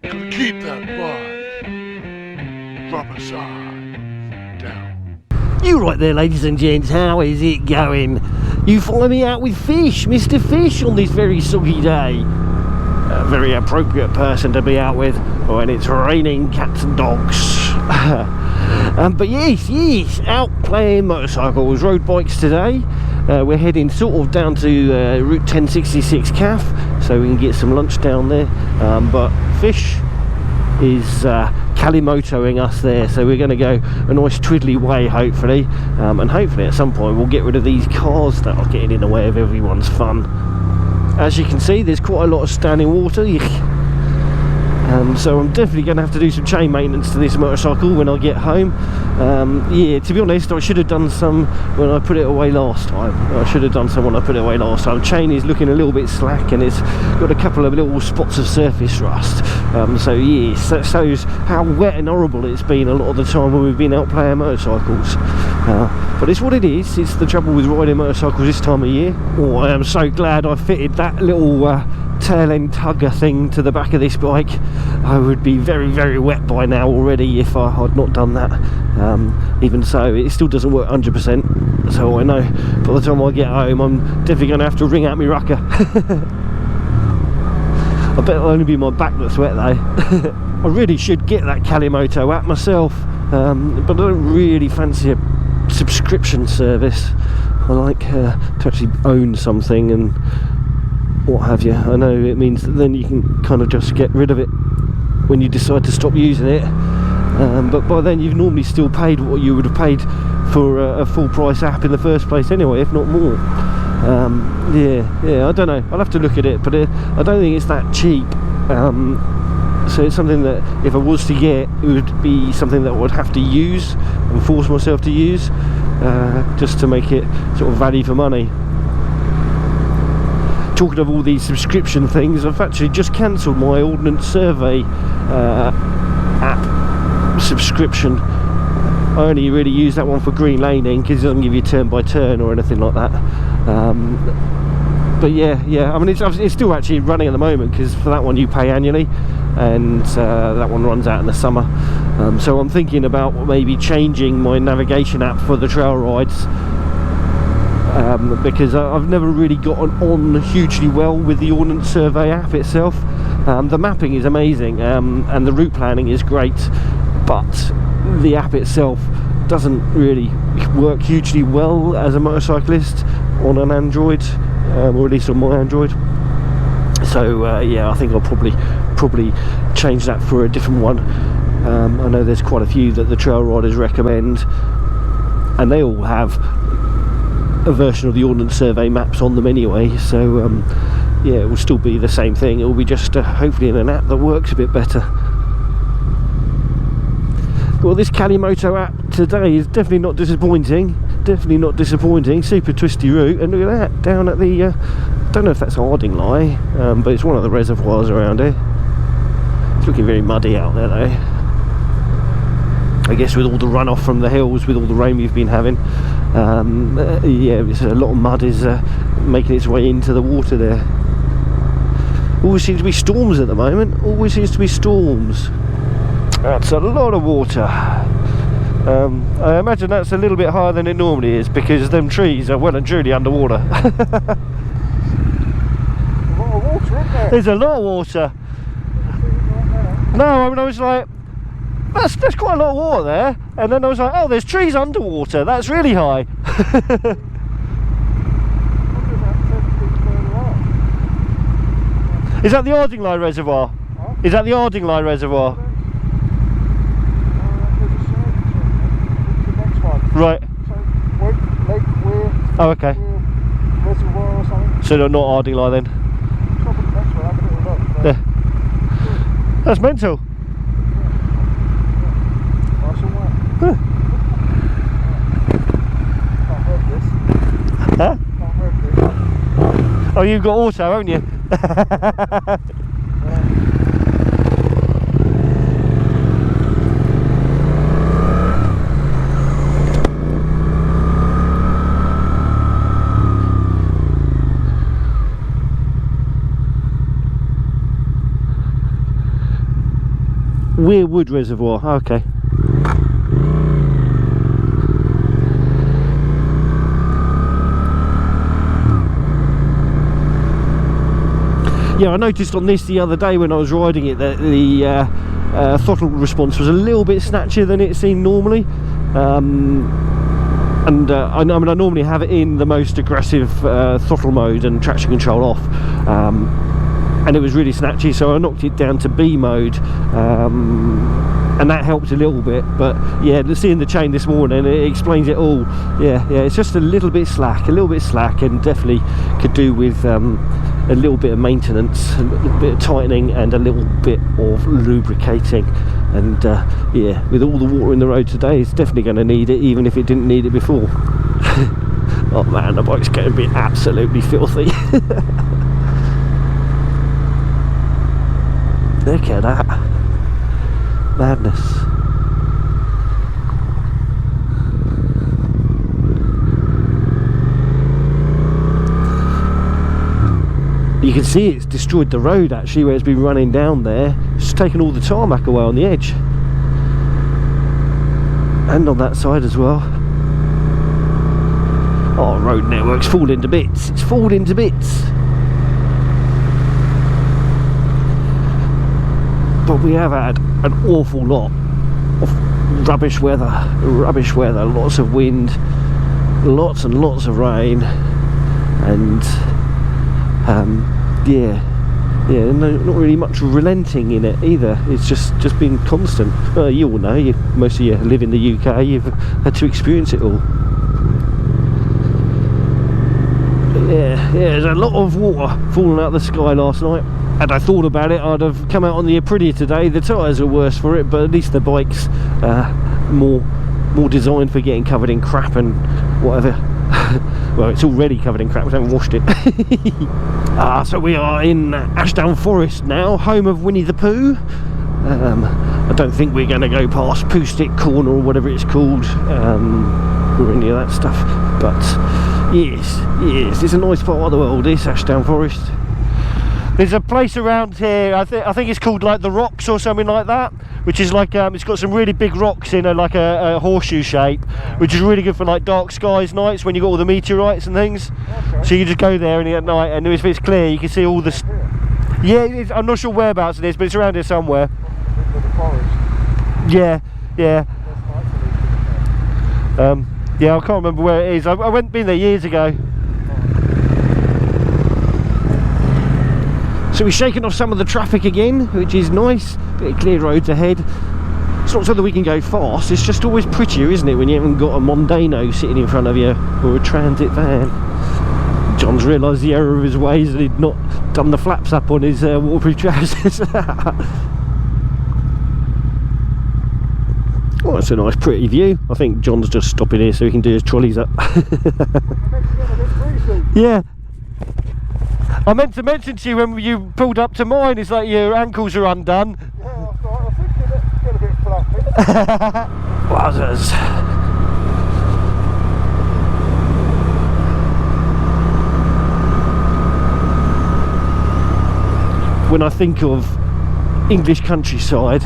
Gonna keep that vibe. Rubber side down. You right there, ladies and gents, how is it going? You find me out with Fish, Mr. Fish, on this very soggy day. A very appropriate person to be out with when it's raining cats and dogs. But yes, out playing motorcycles, road bikes today. We're heading sort of down to Route 1066 CAF, so we can get some lunch down there. But Fish is Calimotoing us there, so we're going to go a nice twiddly way, hopefully. And hopefully at some point we'll get rid of these cars that are getting in the way of everyone's fun. As you can see, there's quite a lot of standing water. So I'm definitely going to have to do some chain maintenance to this motorcycle when I get home. Yeah, to be honest, I should have done some when I put it away last time. The chain is looking a little bit slack and it's got a couple of little spots of surface rust. So yes, that shows how wet and horrible it's been a lot of the time when we've been out playing motorcycles. But it's what it is. It's the trouble with riding motorcycles this time of year. Oh, I am so glad I fitted that little tail end tugger thing to the back of this bike. I would be very, very wet by now already if I had not done that. Even so, it still doesn't work 100%, so I know by the time I get home I'm definitely going to have to wring out my rucker. I bet it'll only be my back that's wet though. I really should get that Calimoto app myself, but I don't really fancy a subscription service. I like to actually own something and what have you. I know it means that then you can kind of just get rid of it when you decide to stop using it, but by then you've normally still paid what you would have paid for a full price app in the first place anyway, if not more. Yeah, I don't know, I'll have to look at it, but I don't think it's that cheap. So it's something that if I was to get, it would be something that I would have to use and force myself to use, just to make it sort of value for money. Talking of all these subscription things, I've actually just cancelled my Ordnance Survey app subscription. I only really use that one for green laning because it doesn't give you turn by turn or anything like that. But yeah, I mean it's still actually running at the moment because for that one you pay annually, and that one runs out in the summer. So I'm thinking about maybe changing my navigation app for the trail rides. Because I've never really gotten on hugely well with the Ordnance Survey app itself. The mapping is amazing, and the route planning is great, but the app itself doesn't really work hugely well as a motorcyclist on an Android, or at least on my Android. So yeah, I think I'll probably change that for a different one. I know there's quite a few that the trail riders recommend, and they all have a version of the Ordnance Survey maps on them anyway, so yeah, it will still be the same thing. It will be just hopefully in an app that works a bit better. Well, this Calimoto app today is definitely not disappointing. Super twisty route, and look at that down at the don't know if that's Ardingly, but it's one of the reservoirs around here. It's looking very muddy out there though, I guess with all the runoff from the hills, with all the rain we've been having. Yeah, it's a lot of mud is making its way into the water there. Always seems to be storms at the moment. That's a lot of water. I imagine that's a little bit higher than it normally is because them trees are well and truly underwater. A lot of water, isn't there? There's a lot of water. No, I mean I was like, there's quite a lot of water there, and then I was like, oh, there's trees underwater, that's really high. Is that the Ardingly Reservoir? Huh? Is that the Ardingly Reservoir? Right. So, Lake Weir. Oh, okay. Reservoir or something. So not Ardingly then? Stop at the next one, have a little look. Yeah. That's mental. Nice and wet. Huh. Can't hurt this. Huh? Can't hurt this. Oh, you've got auto, haven't you? Weirwood Reservoir, okay. Yeah, I noticed on this the other day when I was riding it that the throttle response was a little bit snatchier than it seemed normally. I mean, I normally have it in the most aggressive throttle mode and traction control off, and it was really snatchy, so I knocked it down to B mode, and that helped a little bit. But yeah, seeing the chain this morning, it explains it all. Yeah, it's just a little bit slack, and definitely could do with a little bit of maintenance, a little bit of tightening, and a little bit of lubricating. And yeah, with all the water in the road today, it's definitely going to need it, even if it didn't need it before. Oh man, the bike's going to be absolutely filthy. Look at that. Madness. You can see it's destroyed the road actually, where it's been running down there. It's taken all the tarmac away on the edge. And on that side as well. Oh, road network's falling to bits. It's falling to bits. But we have had an awful lot of rubbish weather, lots of wind, lots and lots of rain, and yeah, not really much relenting in it either. It's just been constant. You all know, most of you live in the UK, you've had to experience it all. Yeah, there's a lot of water falling out of the sky last night. Had I thought about it, I'd have come out on the Aprilia today. The tyres are worse for it, but at least the bike's more designed for getting covered in crap and whatever. Well, it's already covered in crap, we haven't washed it. So we are in Ashdown Forest now, home of Winnie the Pooh. I don't think we're going to go past Pooh Stick Corner or whatever it's called, or any of that stuff. But yes, it's a nice part of the world, this Ashdown Forest. There's a place around here, I think it's called like the Rocks or something like that, which is like it's got some really big rocks in like a horseshoe shape, which is really good for like dark skies nights when you got all the meteorites and things. Okay. So you can just go there at night, and if it's clear, you can see all the. Yeah, I'm not sure whereabouts it is, but it's around here somewhere. Yeah. Yeah, I can't remember where it is. I been there years ago. So we're shaking off some of the traffic again, which is nice. Bit of clear roads ahead. It's not so that we can go fast, it's just always prettier, isn't it, when you haven't got a Mondano sitting in front of you, or a transit van. John's realised the error of his ways and he'd not done the flaps up on his waterproof trousers. Oh, it's a nice pretty view. I think John's just stopping here so he can do his trolleys up. Yeah. I meant to mention to you when you pulled up to mine, it's like your ankles are undone. Yeah, I think it's a bit fluffy. Wowzers. When I think of English countryside,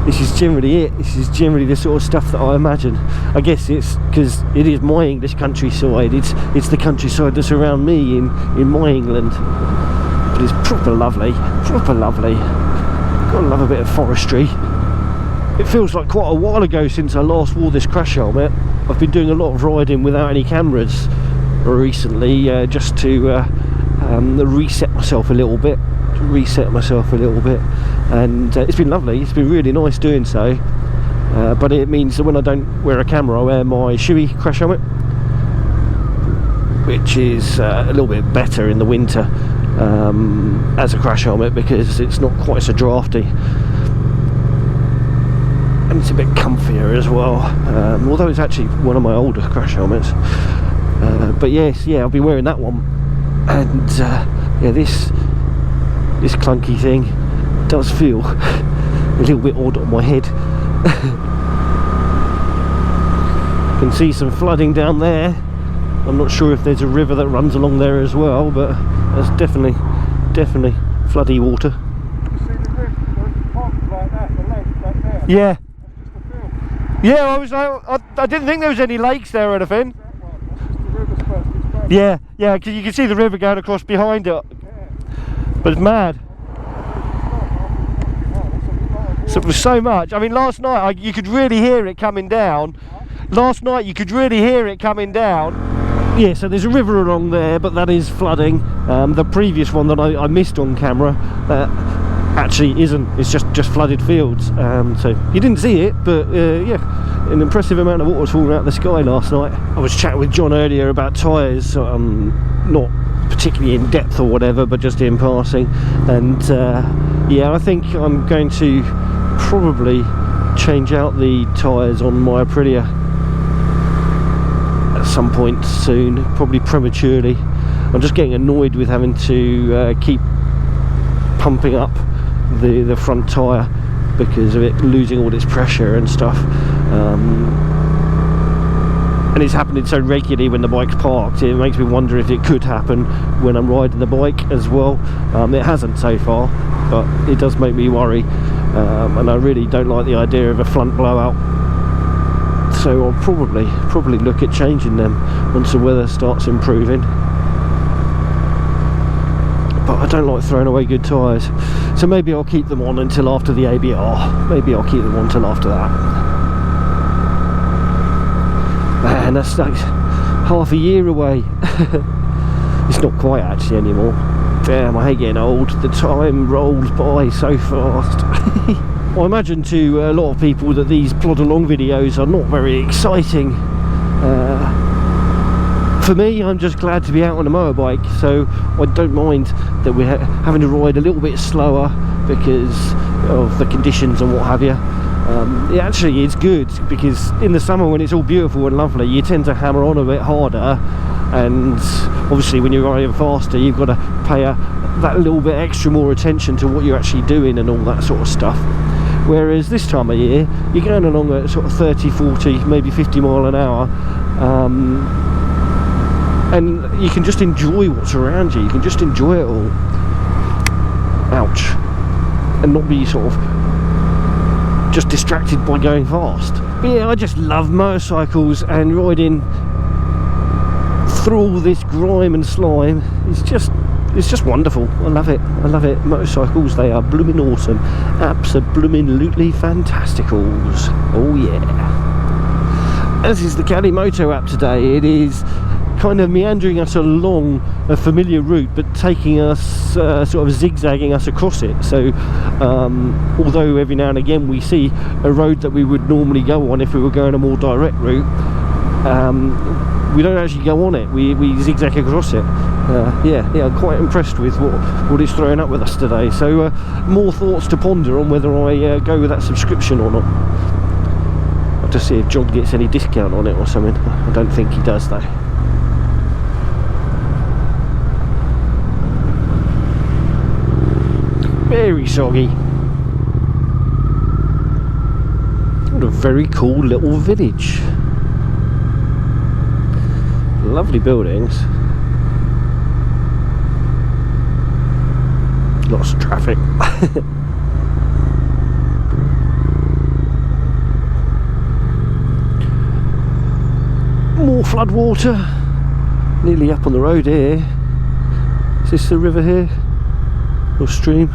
this is generally it. This is generally the sort of stuff that I imagine. I guess it's because it is my English countryside. It's the countryside that's around me in my England. But it's proper lovely, proper lovely. Gotta love a bit of forestry. It feels like quite a while ago since I last wore this crash helmet. I've been doing a lot of riding without any cameras recently, just to reset myself a little bit. And it's been lovely. It's been really nice doing so, but it means that when I don't wear a camera, I wear my Shoei crash helmet, which is a little bit better in the winter as a crash helmet, because it's not quite so drafty and it's a bit comfier as well, although it's actually one of my older crash helmets. But yes, I'll be wearing that one. And yeah, this clunky thing does feel a little bit odd on my head. Can see some flooding down there. I'm not sure if there's a river that runs along there as well, but there's definitely floody water. You see the river, there's ponds like that, the lake. Yeah. That's just a field. Yeah, I was like, I didn't think there was any lakes there or anything. That one, that's just the river's first expansion. Yeah, yeah, because you can see the river going across behind it. Yeah. But it's mad. So it was So, so much. I mean, last night you could really hear it coming down. Last night you could really hear it coming down. Yeah, so there's a river along there, but that is flooding. The previous one that I missed on camera actually isn't. It's just flooded fields. So you didn't see it, but yeah, an impressive amount of water was falling out of the sky last night. I was chatting with John earlier about tyres, not particularly in depth or whatever, but just in passing. And yeah, I think I'm going to probably change out the tyres on my Aprilia at some point soon, probably prematurely. I'm just getting annoyed with having to keep pumping up the front tyre because of it losing all its pressure and stuff. And it's happening so regularly when the bike's parked, it makes me wonder if it could happen when I'm riding the bike as well. It hasn't so far, but it does make me worry, and I really don't like the idea of a front blowout. So I'll probably look at changing them once the weather starts improving. But I don't like throwing away good tyres, so maybe I'll keep them on until after the ABR. Maybe I'll keep them on until after that. Man, that's like half a year away. It's not quite actually anymore. Damn, I hate getting old. The time rolls by so fast. I imagine to a lot of people that these plod along videos are not very exciting. For me, I'm just glad to be out on a motorbike, so I don't mind that we're having to ride a little bit slower because of the conditions and what have you. It actually is good because in the summer when it's all beautiful and lovely, you tend to hammer on a bit harder, and obviously when you're riding faster you've got to pay that little bit extra more attention to what you're actually doing and all that sort of stuff. Whereas this time of year you're going along at sort of 30, 40, maybe 50 mile an hour, and you can just enjoy what's around you. You can just enjoy it all. Ouch. And not be sort of just distracted by going fast. But yeah, I just love motorcycles, and riding through all this grime and slime it's just wonderful. I love it. I love it. Motorcycles, they are blooming awesome. Absolutely fantasticals. Oh yeah. As is the Calimoto app today. It is kind of meandering us along a familiar route, but taking us sort of zigzagging us across it. So although every now and again we see a road that we would normally go on if we were going a more direct route, we don't actually go on it, we zigzag across it. Yeah, I'm quite impressed with what it's throwing up with us today. So more thoughts to ponder on whether I go with that subscription or not. I'll have to see if John gets any discount on it or something. I don't think he does though. Very soggy. What a very cool little village. Lovely buildings. Lots of traffic. More flood water. Nearly up on the road here. Is this the river here? Or stream?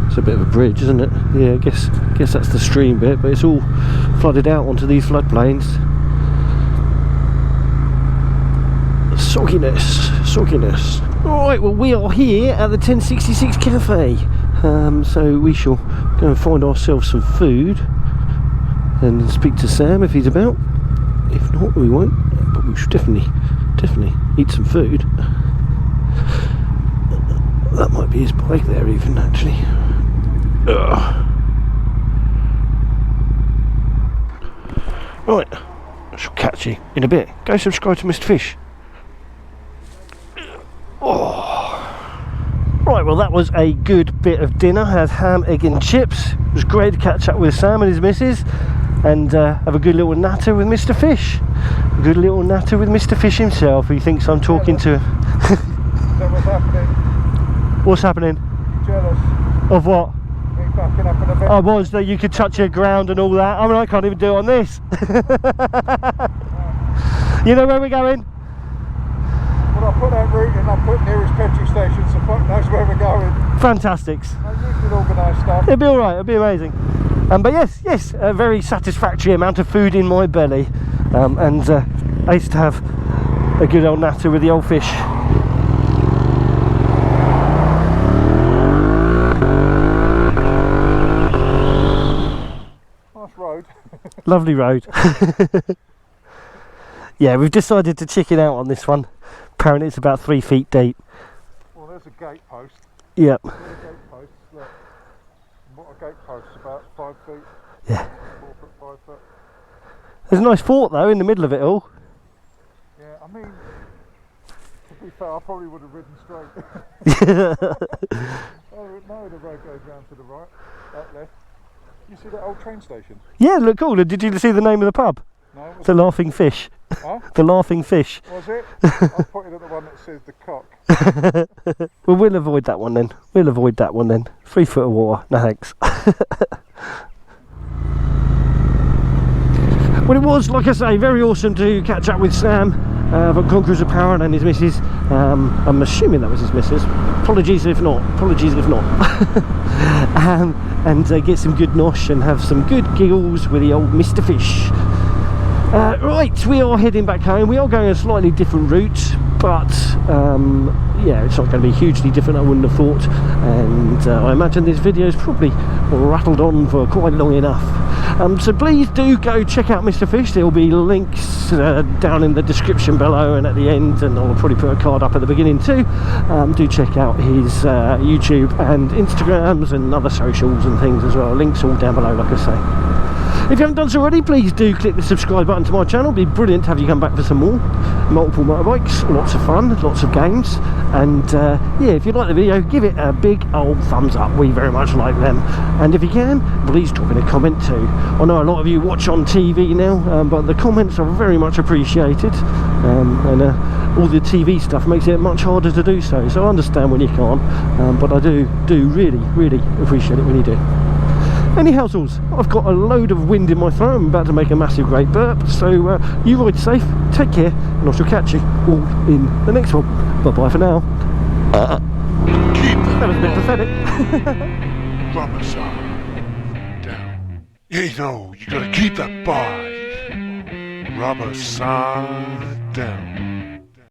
It's a bit of a bridge, isn't it? Yeah, I guess that's the stream bit, but it's all flooded out onto these floodplains. Sogginess. Alright, well we are here at the 1066 Cafe. So we shall go and find ourselves some food and speak to Sam if he's about. If not, we won't, but we should definitely eat some food. That might be his bike there even, actually. Ugh. Right, I shall catch you in a bit. Go subscribe to Mr. Fish. Oh. Right, well that was a good bit of dinner. I had ham, egg and chips. It was great to catch up with Sam and his missus and have a good little natter with Mr. Fish. A good little natter with Mr. Fish himself, who thinks I'm talking to him. Is that what's happening? What's happening? Jealous. Of what? Me backing up in a bit. I was, that you could touch your ground and all that. I mean, I can't even do it on this. You know where we're going? Well, I put that route in, I put nearest petrol station, so fuck knows where we're going. Fantastics. I usually organise stuff. It'll be alright, it'll be amazing. But yes, a very satisfactory amount of food in my belly. And I used to have a good old natter with the old fish. Nice road. Lovely road. Yeah, we've decided to chicken out on this one. Apparently it's about 3 feet deep. Well, there's a gate post. Yep. There's a gate post. Look. What a gate post? About 5 feet. Yeah. 4 foot, 5 foot. There's a nice fort though in the middle of it all. Yeah, I mean, to be fair, I probably would have ridden straight. Oh no, the road goes round to the right, out left. You see that old train station? Yeah, look cool. Did you see the name of the pub? No. The Laughing Fish. Huh? The Laughing Fish. Was it? I pointed at the one that says the Cock. Well, we'll avoid that one then. 3 foot of water. No thanks. Well, it was, like I say, very awesome to catch up with Sam from Conquerors Apparel and his missus. I'm assuming that was his missus. Apologies if not. And get some good nosh and have some good giggles with the old Mr. Fish. Right, we are heading back home. We are going a slightly different route, but yeah, it's not going to be hugely different, I wouldn't have thought. And I imagine this video is probably rattled on for quite long enough. So please do go check out Mr. Fish. There will be links down in the description below and at the end, and I'll probably put a card up at the beginning too. Do check out his YouTube and Instagrams and other socials and things as well. Links all down below, like I say. If you haven't done so already, please do click the subscribe button to my channel. It'd be brilliant to have you come back for some more. Multiple motorbikes, lots of fun, lots of games. And yeah, if you like the video, give it a big old thumbs up. We very much like them. And if you can, please drop in a comment too. I know a lot of you watch on TV now, but the comments are very much appreciated. And all the TV stuff makes it much harder to do so. So I understand when you can't, but I do really appreciate it when you do. Anyhow, souls, I've got a load of wind in my throat. I'm about to make a massive great burp. So you ride safe, take care, and I shall catch you all in the next one. Bye-bye for now. That was a bit pathetic. Rubber sign down. You know, you gotta keep that bar. Rubber sign down.